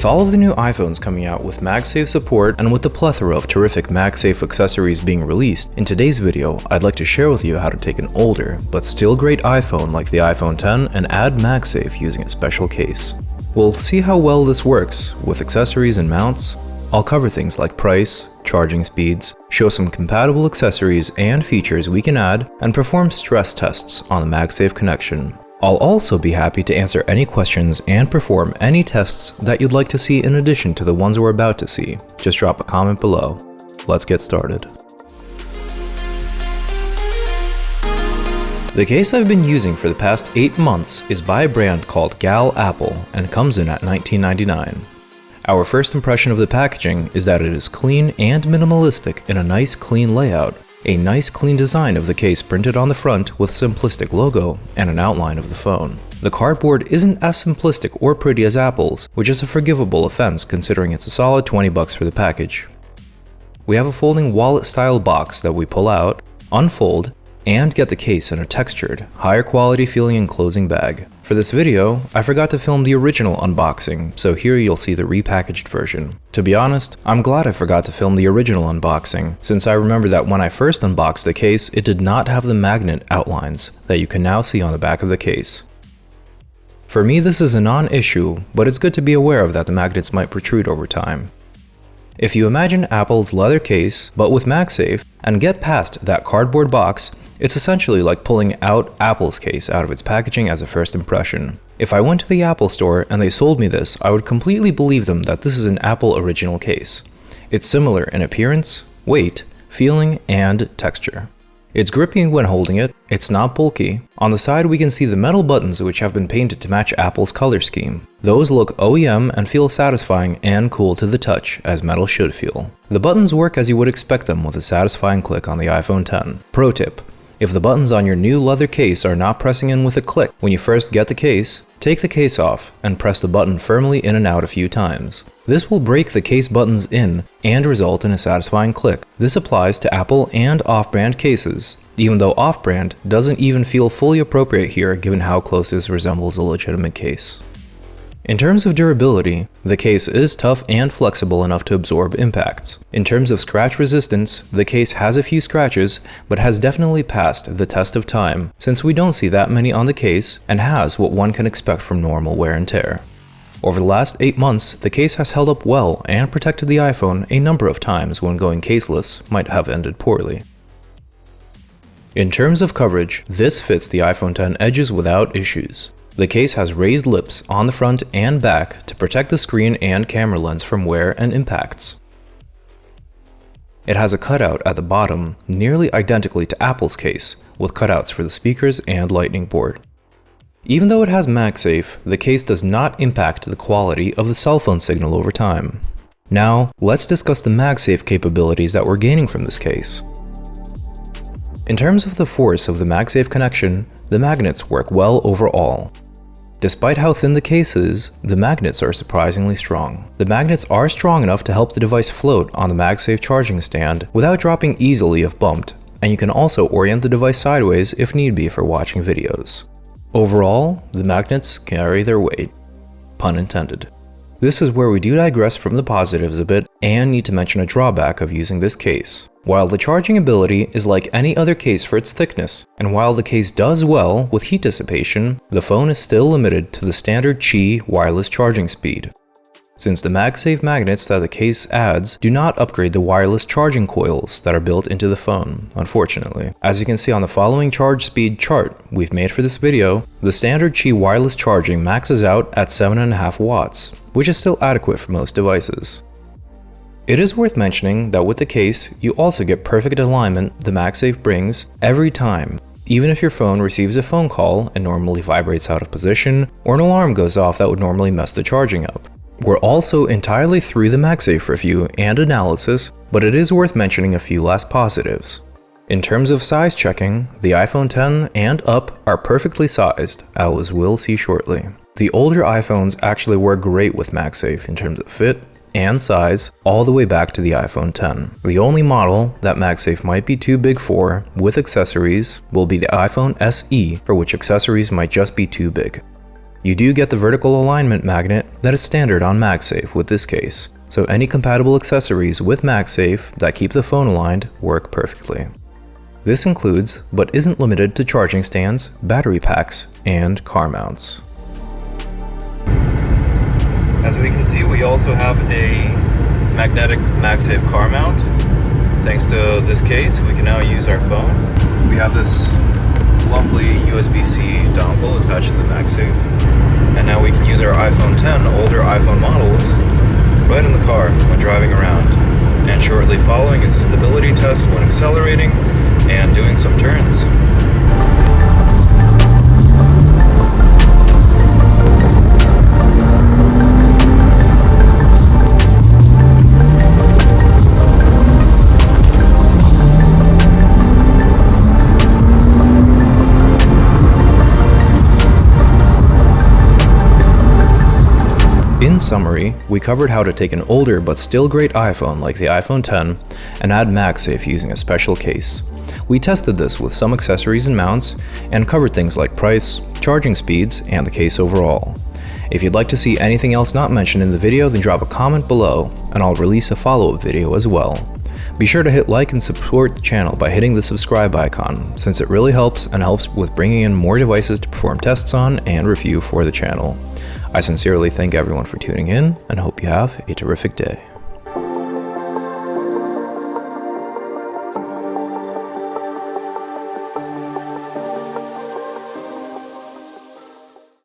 With all of the new iPhones coming out with MagSafe support and with the plethora of terrific MagSafe accessories being released, in today's video, I'd like to share with you how to take an older, but still great iPhone like the iPhone X and add MagSafe using a special case. We'll see how well this works with accessories and mounts. I'll cover things like price, charging speeds, show some compatible accessories and features we can add, and perform stress tests on the MagSafe connection. I'll also be happy to answer any questions and perform any tests that you'd like to see in addition to the ones we're about to see. Just drop a comment below. Let's get started. The case I've been using for the past 8 months is by a brand called Gal Apple and comes in at $19.99. Our first impression of the packaging is that it is clean and minimalistic in a nice clean layout. A nice clean design of the case printed on the front with a simplistic logo and an outline of the phone. The cardboard isn't as simplistic or pretty as Apple's, which is a forgivable offense considering it's a solid $20 for the package. We have a folding wallet style box that we pull out, unfold, and get the case in a textured, higher quality feeling enclosing bag. For this video, I forgot to film the original unboxing, so here you'll see the repackaged version. To be honest, I'm glad I forgot to film the original unboxing, since I remember that when I first unboxed the case, it did not have the magnet outlines that you can now see on the back of the case. For me, this is a non-issue, but it's good to be aware of that the magnets might protrude over time. If you imagine Apple's leather case, but with MagSafe, and get past that cardboard box, it's essentially like pulling out Apple's case out of its packaging as a first impression. If I went to the Apple store and they sold me this, I would completely believe them that this is an Apple original case. It's similar in appearance, weight, feeling, and texture. It's grippy when holding it, it's not bulky. On the side we can see the metal buttons which have been painted to match Apple's color scheme. Those look OEM and feel satisfying and cool to the touch, as metal should feel. The buttons work as you would expect them with a satisfying click on the iPhone X. Pro tip: if the buttons on your new leather case are not pressing in with a click when you first get the case, take the case off and press the button firmly in and out a few times. This will break the case buttons in and result in a satisfying click. This applies to Apple and off-brand cases, even though off-brand doesn't even feel fully appropriate here given how close this resembles a legitimate case. In terms of durability, the case is tough and flexible enough to absorb impacts. In terms of scratch resistance, the case has a few scratches, but has definitely passed the test of time, since we don't see that many on the case and has what one can expect from normal wear and tear. Over the last 8 months, the case has held up well and protected the iPhone a number of times when going caseless might have ended poorly. In terms of coverage, this fits the iPhone X edges without issues. The case has raised lips on the front and back to protect the screen and camera lens from wear and impacts. It has a cutout at the bottom, nearly identically to Apple's case, with cutouts for the speakers and lightning port. Even though it has MagSafe, the case does not impact the quality of the cell phone signal over time. Now, let's discuss the MagSafe capabilities that we're gaining from this case. In terms of the force of the MagSafe connection, the magnets work well overall. Despite how thin the case is, the magnets are surprisingly strong. The magnets are strong enough to help the device float on the MagSafe charging stand without dropping easily if bumped, and you can also orient the device sideways if need be for watching videos. Overall, the magnets carry their weight. Pun intended. This is where we do digress from the positives a bit and need to mention a drawback of using this case. While the charging ability is like any other case for its thickness, and while the case does well with heat dissipation, the phone is still limited to the standard Qi wireless charging speed. Since the MagSafe magnets that the case adds do not upgrade the wireless charging coils that are built into the phone, unfortunately. As you can see on the following charge speed chart we've made for this video, the standard Qi wireless charging maxes out at 7.5 watts, which is still adequate for most devices. It is worth mentioning that with the case, you also get perfect alignment the MagSafe brings every time, even if your phone receives a phone call and normally vibrates out of position, or an alarm goes off that would normally mess the charging up. We're also entirely through the MagSafe review and analysis, but it is worth mentioning a few last positives. In terms of size checking, the iPhone X and up are perfectly sized, as we'll see shortly. The older iPhones actually work great with MagSafe in terms of fit and size all the way back to the iPhone X. The only model that MagSafe might be too big for, with accessories, will be the iPhone SE, for which accessories might just be too big. You do get the vertical alignment magnet that is standard on MagSafe with this case, so any compatible accessories with MagSafe that keep the phone aligned work perfectly. This includes, but isn't limited to, charging stands, battery packs, and car mounts. As we can see, we also have a magnetic MagSafe car mount. Thanks to this case, we can now use our phone. We have this lovely USB-C dongle attached to the MagSafe, and now we can use our iPhone 10, older iPhone models, right in the car when driving around. And shortly following is a stability test when accelerating and doing some turns. In summary, we covered how to take an older but still great iPhone like the iPhone 10 and add MagSafe using a special case. We tested this with some accessories and mounts and covered things like price, charging speeds, and the case overall. If you'd like to see anything else not mentioned in the video, then drop a comment below and I'll release a follow-up video as well. Be sure to hit like and support the channel by hitting the subscribe icon, since it really helps and helps with bringing in more devices to perform tests on and review for the channel. I sincerely thank everyone for tuning in and hope you have a terrific day.